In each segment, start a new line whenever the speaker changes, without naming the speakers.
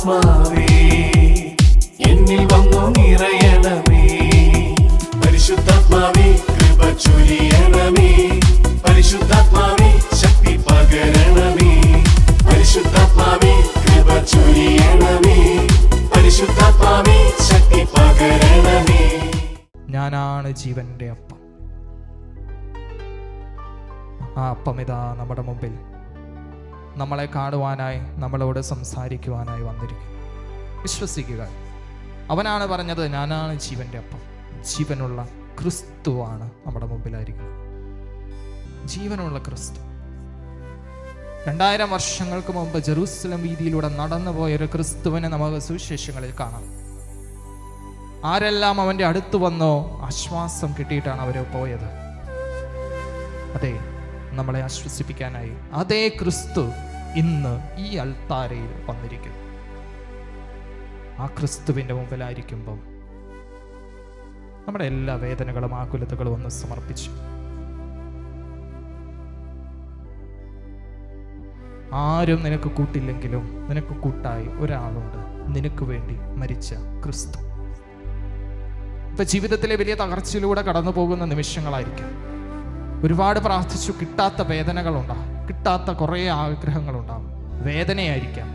പരിശുദ്ധാത്മാവേ എന്നിൽ വന്നു നിറയണമേ. പരിശുദ്ധാത്മാവേ കൃപ ചൊരിയണമേ. പരിശുദ്ധാത്മാവേ ശക്തി പകരണമേ. പരിശുദ്ധാത്മാവേ കൃപ ചൊരിയണമേ. പരിശുദ്ധാത്മാവേ ശക്തി പകരണമേ.
ഞാനാണ് ജീവന്റെ അപ്പം. ആ അപ്പം ഇതാ നമ്മുടെ മുമ്പിൽ നമ്മളെ കാണുവാനായി, നമ്മളോട് സംസാരിക്കുവാനായി വന്നിരിക്കും. വിശ്വസിക്കുക, അവനാണ് പറഞ്ഞത്, ഞാനാണ് ജീവന്റെ അപ്പം. ജീവനുള്ള ക്രിസ്തുവാണ് നമ്മുടെ മുമ്പിലായിരിക്കുന്നത്. ജീവനുള്ള ക്രിസ്തു 2000 വർഷങ്ങൾക്ക് മുമ്പ് ജെറൂസലം വീതിയിലൂടെ നടന്നുപോയൊരു ക്രിസ്തുവിനെ നമുക്ക് സുവിശേഷങ്ങളിൽ കാണാം. ആരെല്ലാം അവന്റെ അടുത്ത് വന്നോ ആശ്വാസം കിട്ടിയിട്ടാണ് അവർ പോയത്. അതെ, നമ്മളെ ആശ്വസിപ്പിക്കാനായി അതേ ക്രിസ്തു ഇന്ന് ഈ അൾത്താരയിൽ വന്നിരിക്കുന്നു. ആ ക്രിസ്തുവിന്റെ മുമ്പിലായിരിക്കുമ്പം നമ്മുടെ എല്ലാ വേദനകളും ആകുലതകളും ഒന്ന് സമർപ്പിച്ചു. ആരും നിനക്ക് കൂട്ടില്ലെങ്കിലും നിനക്ക് കൂട്ടായി ഒരാളുണ്ട്, നിനക്ക് വേണ്ടി മരിച്ച ക്രിസ്തു. ഇപ്പൊ ജീവിതത്തിലെ വലിയ തകർച്ചയിലൂടെ കടന്നു പോകുന്ന നിമിഷങ്ങളായിരിക്കും. ഒരുപാട് പ്രാർത്ഥിച്ചു, കിട്ടാത്ത വേദനകളുണ്ടാകും, കിട്ടാത്ത കുറേ ആഗ്രഹങ്ങളുണ്ടാകും, വേദനയായിരിക്കാം.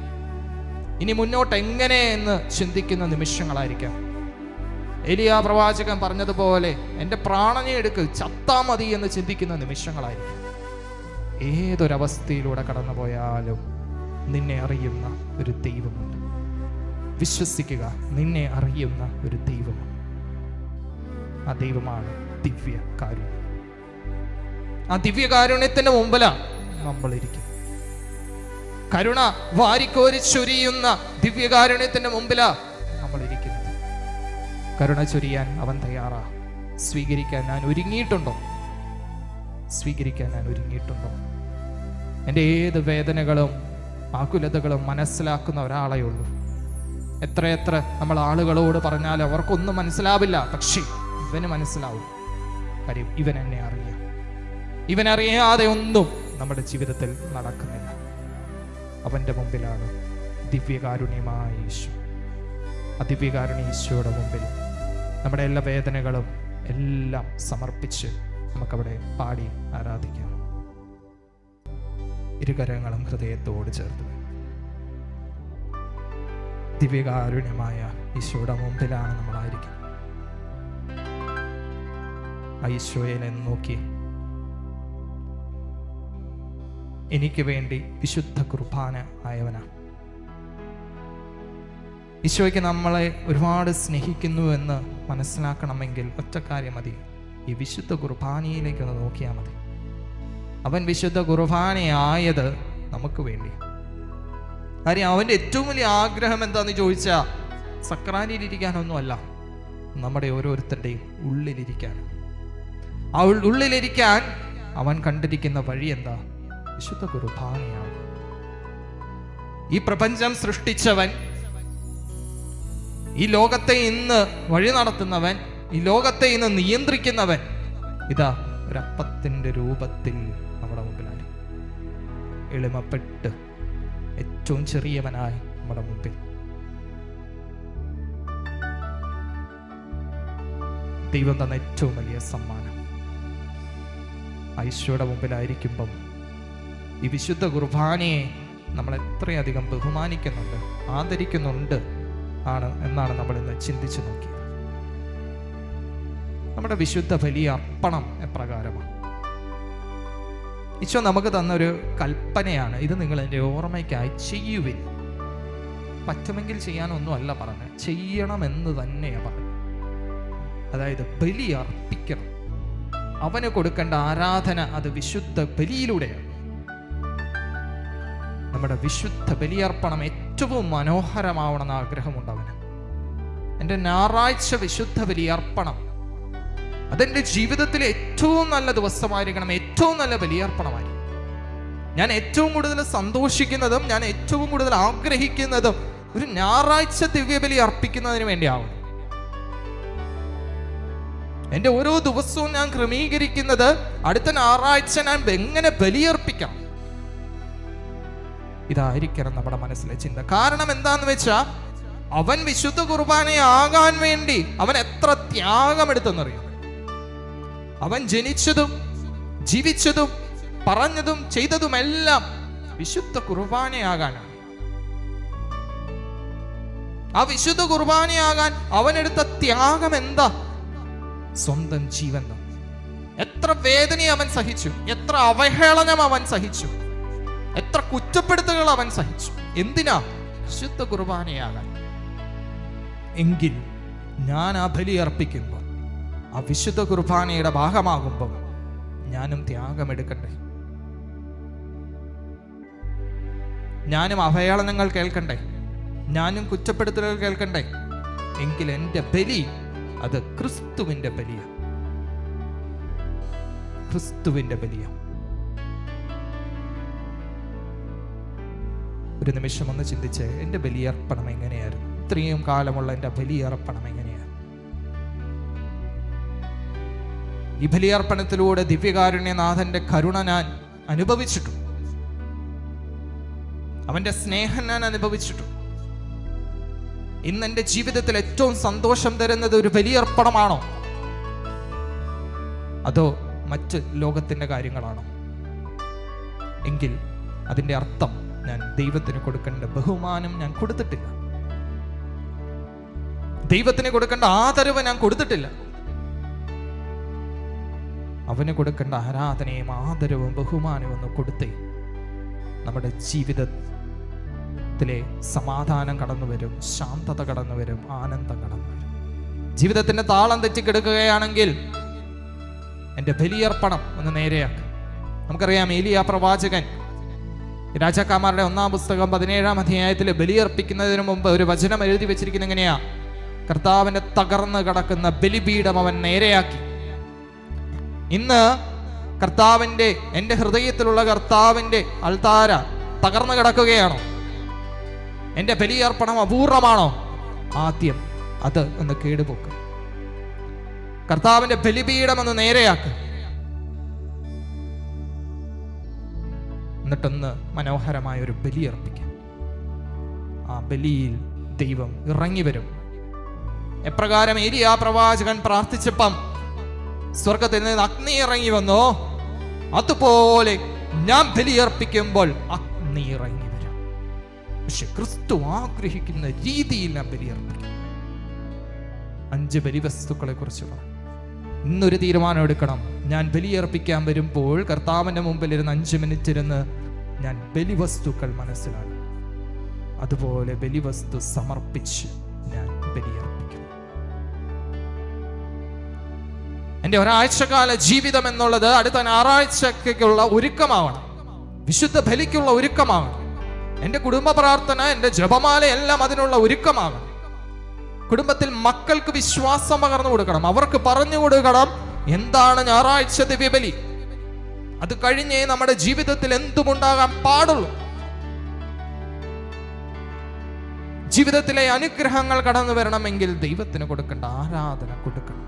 ഇനി മുന്നോട്ട് എങ്ങനെ എന്ന് ചിന്തിക്കുന്ന നിമിഷങ്ങളായിരിക്കാം. എലിയാ പ്രവാചകൻ പറഞ്ഞതുപോലെ എൻ്റെ പ്രാണനെ എടുക്ക്, ചത്താ മതി എന്ന് ചിന്തിക്കുന്ന നിമിഷങ്ങളായിരിക്കും. ഏതൊരവസ്ഥയിലൂടെ കടന്നു പോയാലും നിന്നെ അറിയുന്ന ഒരു ദൈവമുണ്ട്. വിശ്വസിക്കുക, നിന്നെ അറിയുന്ന ഒരു ദൈവമുണ്ട്. ആ ദൈവമാണ് ദിവ്യകാരുണ്യം. ആ ദിവ്യകാരുണ്യത്തിന്റെ മുമ്പിലാണ് നമ്മളിരിക്കുന്നത്. കരുണ വാരിക്കോരി ചൊരിയുന്ന ദിവ്യകാരുണ്യത്തിന്റെ മുമ്പിലാണ് നമ്മളിരിക്കുന്നത്. കരുണ ചൊരിയാൻ അവൻ തയ്യാറാ. സ്വീകരിക്കാൻ ഞാൻ ഒരുങ്ങിയിട്ടുണ്ടോ? സ്വീകരിക്കാൻ ഞാൻ ഒരുങ്ങിയിട്ടുണ്ടോ? എൻ്റെ ഏത് വേദനകളും ആകുലതകളും മനസ്സിലാക്കുന്ന ഒരാളേ ഉള്ളൂ. എത്രയെത്ര നമ്മൾ ആളുകളോട് പറഞ്ഞാൽ അവർക്കൊന്നും മനസ്സിലാവില്ല, പക്ഷേ ഇവന് മനസ്സിലാവും. കാര്യം ഇവൻ എന്നെ അറിയാം. ഇവനറിയാതെ ഒന്നും നമ്മുടെ ജീവിതത്തിൽ നടക്കുന്നില്ല. അവൻ്റെ മുമ്പിലാണ് ദിവ്യകാരുണ്യമായ ഈശോ. ആ ദിവ്യകാരുണ്യ ഈശോയുടെ മുമ്പിൽ നമ്മുടെ എല്ലാ വേദനകളും എല്ലാം സമർപ്പിച്ച് നമുക്കവിടെ പാടി ആരാധിക്കാം. ഇരുകരങ്ങളും ഹൃദയത്തോട് ചേർത്ത് ദിവ്യകാരുണ്യമായ ഈശോയുടെ മുമ്പിലാണ് നമ്മളായിരിക്കുന്നത്. ആ ഈശോയെ നോക്കി എനിക്ക് വേണ്ടി വിശുദ്ധ കുർബാന ആയവനാണ്. ഈശോയ്ക്ക് നമ്മളെ ഒരുപാട് സ്നേഹിക്കുന്നു എന്ന് മനസ്സിലാക്കണമെങ്കിൽ ഒറ്റ കാര്യം മതി, ഈ വിശുദ്ധ കുർബാനയിലേക്കൊന്ന് നോക്കിയാൽ മതി. അവൻ വിശുദ്ധ കുർബാനയായത് നമുക്ക് വേണ്ടി. കാര്യം അവൻ്റെ ഏറ്റവും വലിയ ആഗ്രഹം എന്താന്ന് ചോദിച്ചാൽ സക്രാരിയിലിരിക്കാനൊന്നുമല്ല, നമ്മുടെ ഓരോരുത്തരുടെയും ഉള്ളിലിരിക്കാൻ. ആ ഉള്ളിലിരിക്കാൻ അവൻ കണ്ടിരിക്കുന്ന വഴി എന്താ? വിശുദ്ധ കുർബാനയാണ്. ഈ പ്രപഞ്ചം സൃഷ്ടിച്ചവൻ, ഈ ലോകത്തെ ഇന്ന് വഴി നടത്തുന്നവൻ, ഈ ലോകത്തെ ഇന്ന് നിയന്ത്രിക്കുന്നവൻ ഇതാ ഒരപ്പത്തിന്റെ രൂപത്തിൽ നമ്മുടെ മുമ്പിലായി എളിമപ്പെട്ട് ഏറ്റവും ചെറിയവനായി നമ്മുടെ മുമ്പിൽ. ദൈവം തന്ന ഏറ്റവും വലിയ സമ്മാനം. ഈശോയുടെ മുമ്പിലായിരിക്കുമ്പം ഈ വിശുദ്ധ കുർബാനയെ നമ്മൾ എത്രയധികം ബഹുമാനിക്കുന്നുണ്ട്, ആദരിക്കുന്നുണ്ട് എന്നാണ് നമ്മൾ ഇന്ന് ചിന്തിച്ചു നോക്കിയത്. നമ്മുടെ വിശുദ്ധ വലിയ അർപ്പണം എപ്രകാരമാണ്? ഈശോ നമുക്ക് തന്നൊരു കൽപ്പനയാണ്. ഇത് നിങ്ങൾ എൻ്റെ ഓർമ്മയ്ക്കായി ചെയ്യുവിൻ. പറ്റുമെങ്കിൽ ചെയ്യാനൊന്നും അല്ല പറഞ്ഞത്, ചെയ്യണമെന്ന് തന്നെയാണ് പറഞ്ഞത്. അതായത് ബലി അർപ്പിക്കണം. അവന് കൊടുക്കേണ്ട ആരാധന അത് വിശുദ്ധ ബലിയിലൂടെയാണ്. നമ്മുടെ വിശുദ്ധ ബലിയർപ്പണം ഏറ്റവും മനോഹരമാവണമെന്ന് ആഗ്രഹമുണ്ട് അവന്. എൻ്റെ ഞായറാഴ്ച വിശുദ്ധ ബലിയർപ്പണം അതെൻ്റെ ജീവിതത്തിലെ ഏറ്റവും നല്ല ദിവസമായിരിക്കണം, ഏറ്റവും നല്ല ബലിയർപ്പണമായിരിക്കും. ഞാൻ ഏറ്റവും കൂടുതൽ സന്തോഷിക്കുന്നതും ഞാൻ ഏറ്റവും കൂടുതൽ ആഗ്രഹിക്കുന്നതും ഒരു ഞായറാഴ്ച ദിവ്യബലി അർപ്പിക്കുന്നതിന് വേണ്ടിയാവും. എൻ്റെ ഓരോ ദിവസവും ഞാൻ ക്രമീകരിക്കുന്നത് അടുത്ത ഞായറാഴ്ച ഞാൻ എങ്ങനെ ബലിയർപ്പിക്കാം. ഇതായിരിക്കണം നമ്മുടെ മനസ്സിലെ ചിന്ത. കാരണം എന്താന്ന് വെച്ചാൽ അവൻ വിശുദ്ധ കുർബാനയാകാൻ വേണ്ടി അവൻ എത്ര ത്യാഗമെടുത്തെന്നറിയാം. അവൻ ജനിച്ചതും ജീവിച്ചതും പറഞ്ഞതും ചെയ്തതുമെല്ലാം വിശുദ്ധ കുർബാനയാകാനാണ്. ആ വിശുദ്ധ കുർബാനയാകാൻ അവനെടുത്ത ത്യാഗം എന്താ? സ്വന്തം ജീവൻ. എത്ര വേദന അവൻ സഹിച്ചു, എത്ര അവഹേളനം അവൻ സഹിച്ചു, എത്ര കുറ്റപ്പെടുത്തലുകൾ അവൻ സഹിച്ചു. എന്തിനാ? വിശുദ്ധ കുർബാനയാകാൻ. എങ്കിൽ ഞാൻ ആ ബലി അർപ്പിക്കുമ്പോൾ, ആ വിശുദ്ധ കുർബാനയുടെ ഭാഗമാകുമ്പോൾ ഞാനും ത്യാഗമെടുക്കണ്ടേ? ഞാനും അവഹേളനങ്ങൾ കേൾക്കണ്ടേ? ഞാനും കുറ്റപ്പെടുത്തലുകൾ കേൾക്കണ്ടേ? എങ്കിൽ എൻ്റെ ബലി അത് ക്രിസ്തുവിൻ്റെ ബലിയാണ്. ക്രിസ്തുവിൻ്റെ ബലിയാണ്. ഒരു നിമിഷം ഒന്ന് ചിന്തിച്ച്, എൻ്റെ ബലിയർപ്പണം എങ്ങനെയായിരുന്നു? ഇത്രയും കാലമുള്ള എൻ്റെ ബലിയർപ്പണം എങ്ങനെയാണ്? ഈ ബലിയർപ്പണത്തിലൂടെ ദിവ്യകാരുണ്യനാഥന്റെ കരുണ ഞാൻ അനുഭവിച്ചിട്ടുണ്ട്. അവന്റെ സ്നേഹം ഞാൻ അനുഭവിച്ചിട്ടുണ്ട്. ഇന്ന് എൻ്റെ ജീവിതത്തിൽ ഏറ്റവും സന്തോഷം തരുന്നത് ഒരു ബലിയർപ്പണമാണോ, അതോ മറ്റ് ലോകത്തിന്റെ കാര്യങ്ങളാണോ? എങ്കിൽ അതിൻ്റെ അർത്ഥം ഞാൻ ദൈവത്തിന് കൊടുക്കേണ്ട ബഹുമാനം ഞാൻ കൊടുത്തിട്ടില്ല. ദൈവത്തിന് കൊടുക്കേണ്ട ആദരവ് ഞാൻ കൊടുത്തിട്ടില്ല. അവന് കൊടുക്കേണ്ട ആരാധനയും ആദരവും ബഹുമാനവും ഒന്ന് കൊടുത്തേ നമ്മുടെ ജീവിതത്തിലെ സമാധാനം കടന്നു വരും, ശാന്തത കടന്നു വരും, ആനന്ദം കടന്നു വരും. ജീവിതത്തിന്റെ താളം തെറ്റിക്കെടുക്കുകയാണെങ്കിൽ എൻ്റെ ബലിയർപ്പണം ഒന്ന് നേരെയാക്കുക. നമുക്കറിയാം, ഏലിയ പ്രവാചകൻ രാജാക്കന്മാരുടെ 1-ാം പുസ്തകം 17-ാം അധ്യായത്തിൽ ബലിയർപ്പിക്കുന്നതിന് മുമ്പ് ഒരു വചനം എഴുതി വെച്ചിരിക്കുന്നത് എങ്ങനെയാ? കർത്താവിന്റെ തകർന്ന് കിടക്കുന്ന ബലിപീഠം അവൻ നേരെയാക്കി. ഇന്ന് കർത്താവിന്റെ, എൻ്റെ ഹൃദയത്തിലുള്ള കർത്താവിന്റെ അൾത്താര തകർന്നു കിടക്കുകയാണോ? എൻ്റെ ബലിയർപ്പണം അപൂർണമാണോ? ആദ്യം അത് ഒന്ന് കേടുപോക്ക്. കർത്താവിന്റെ ബലിപീഠം ഒന്ന് നേരെയാക്ക്. എന്നിട്ടൊന്ന് മനോഹരമായ ഒരു ബലി അർപ്പിക്കാം. ആ ബലിയിൽ ദൈവം ഇറങ്ങി വരും. എപ്രകാരം ഏലിയാ പ്രവാചകൻ പ്രാർത്ഥിച്ചപ്പം സ്വർഗത്തിൽ നിന്ന് അഗ്നി ഇറങ്ങി വന്നോ, അതുപോലെ ഞാൻ ബലിയർപ്പിക്കുമ്പോൾ അഗ്നി ഇറങ്ങി വരും. പക്ഷെ ക്രിസ്തു ആഗ്രഹിക്കുന്ന രീതിയിൽ ഞാൻ ബലിയർപ്പിക്കും. 5 ബലിവസ്തുക്കളെ കുറിച്ച് പറഞ്ഞു. ഇന്നൊരു തീരുമാനം എടുക്കണം. ഞാൻ ബലിയർപ്പിക്കാൻ വരുമ്പോൾ കർത്താവിന്റെ മുമ്പിൽ ഇരുന്ന് 5 മിനിറ്റ് ഇരുന്ന് ഞാൻ ബലിവസ്തുക്കൾ മനസ്സിലാണ്. അതുപോലെ ബലിവസ്തു സമർപ്പിച്ച് ഞാൻ ബലിയർപ്പിക്കും. എൻ്റെ ഒരാഴ്ചക്കാല ജീവിതം എന്നുള്ളത് അടുത്ത ഞായറാഴ്ചക്കുള്ള ഒരുക്കമാവണം, വിശുദ്ധ ബലിക്കുള്ള ഒരുക്കമാവണം. എൻ്റെ കുടുംബ പ്രാർത്ഥന, എൻ്റെ ജപമാല എല്ലാം അതിനുള്ള ഒരുക്കമാകണം. കുടുംബത്തിൽ മക്കൾക്ക് വിശ്വാസം പകർന്നു കൊടുക്കണം. അവർക്ക് പറഞ്ഞു കൊടുക്കണം എന്താണ് ഞായറാഴ്ച ദിവ്യബലി. അത് കഴിഞ്ഞേ നമ്മുടെ ജീവിതത്തിൽ എന്തുമുണ്ടാകാൻ പാടുള്ളൂ. ജീവിതത്തിലെ അനുഗ്രഹങ്ങൾ കടന്നു വരണമെങ്കിൽ ദൈവത്തിന് കൊടുക്കേണ്ട ആരാധന കൊടുക്കണം.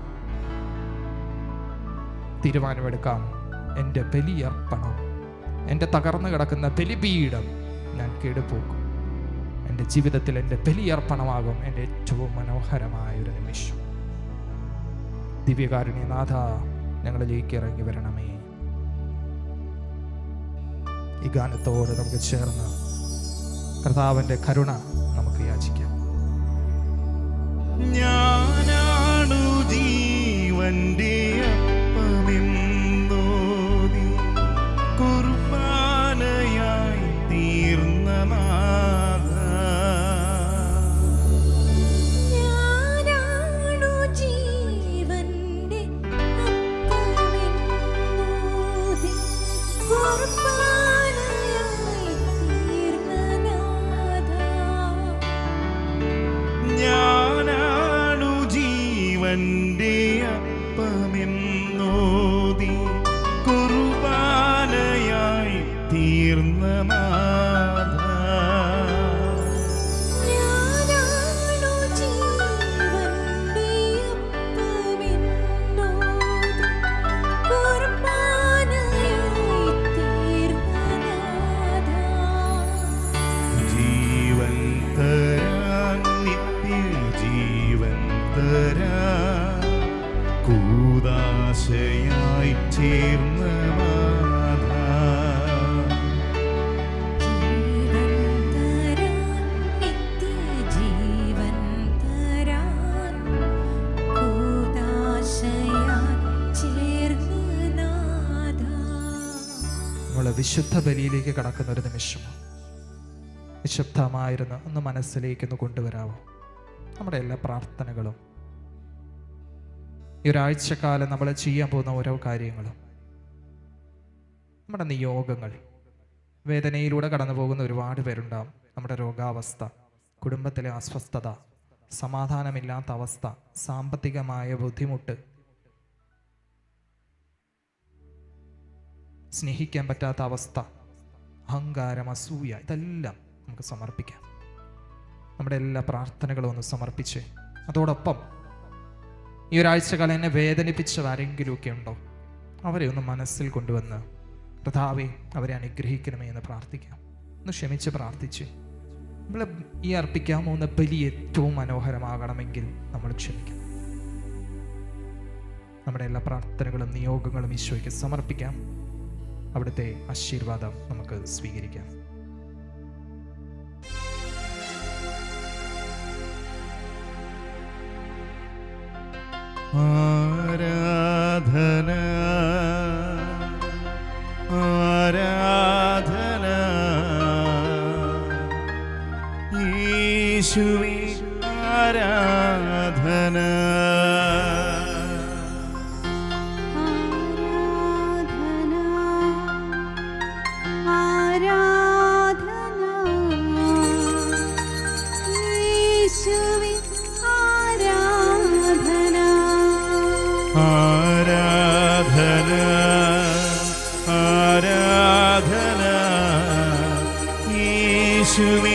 തീരുമാനമെടുക്കാം. എൻ്റെ ബലിയർപ്പണം, എൻ്റെ തകർന്നു കിടക്കുന്ന ബലിപീഠം ഞാൻ കേടുപോക്കും. എൻ്റെ ജീവിതത്തിൽ എൻ്റെ ബലിയർപ്പണമാകും എൻ്റെ ഏറ്റവും മനോഹരമായ ഒരു നിമിഷം. ദിവ്യകാരുണ്യനാഥ, ഞങ്ങളിലേക്ക് ഇറങ്ങി വരണമേ. ഈ ഗാനത്തോട് നമുക്ക് ചേർന്ന് കർത്താവിൻ്റെ കരുണ നമുക്ക് യാചിക്കാം.
ഞാനാണു ജീവന്റെ അപ്പമെന്നോ നീ കുർബാനയായി തീർന്ന നാഥ.
ഞാനാണു ജീവന്റെ അപ്പമെന്നോ നീ കുർബാനയായി തീർന്ന നാഥ.
ഞാനാണു ജീവന്റെ അപ്പമെന്നോ
വിശുദ്ധ ബലിയിലേക്ക് കടക്കുന്ന ഒരു നിമിഷമാണ്. നിശബ്ദമായിരുന്ന് ഒന്ന് മനസ്സിലേക്കൊന്ന് കൊണ്ടുവരാമോ നമ്മുടെ എല്ലാ പ്രാർത്ഥനകളും, ഈ ഒരാഴ്ചക്കാലം നമ്മൾ ചെയ്യാൻ പോകുന്ന ഓരോ കാര്യങ്ങളും, നമ്മുടെ നിയോഗങ്ങൾ. വേദനയിലൂടെ കടന്നു പോകുന്ന ഒരുപാട് പേരുണ്ടാവും. നമ്മുടെ രോഗാവസ്ഥ, കുടുംബത്തിലെ അസ്വസ്ഥത, സമാധാനമില്ലാത്ത അവസ്ഥ, സാമ്പത്തികമായ ബുദ്ധിമുട്ട്, സ്നേഹിക്കാൻ പറ്റാത്ത അവസ്ഥ, അഹങ്കാരം, അസൂയ, ഇതെല്ലാം നമുക്ക് സമർപ്പിക്കാം. നമ്മുടെ എല്ലാ പ്രാർത്ഥനകളും ഒന്ന് സമർപ്പിച്ച് അതോടൊപ്പം ഈ ഒരാഴ്ചക്കാലം എന്നെ വേദനിപ്പിച്ച ആരെങ്കിലുമൊക്കെ ഉണ്ടോ അവരെ ഒന്ന് മനസ്സിൽ കൊണ്ടുവന്ന് കർത്താവേ അവരെ അനുഗ്രഹിക്കണമേ എന്ന് പ്രാർത്ഥിക്കാം. ഒന്ന് ക്ഷമിച്ച് പ്രാർത്ഥിച്ച് നമ്മൾ ഈ അർപ്പിക്കാൻ പോകുന്ന ബലി ഏറ്റവും മനോഹരമാകണമെങ്കിൽ നമ്മൾ ക്ഷമിക്കണം. നമ്മുടെ എല്ലാ പ്രാർത്ഥനകളും നിയോഗങ്ങളും ഈശോയ്ക്ക് സമർപ്പിക്കാം. അവിടുത്തെ ആശീർവാദം നമുക്ക് സ്വീകരിക്കാം.
ആരാധന ആരാധന യേശുവേ ആരാധന ആരാധന ആരാധന യേശുവേ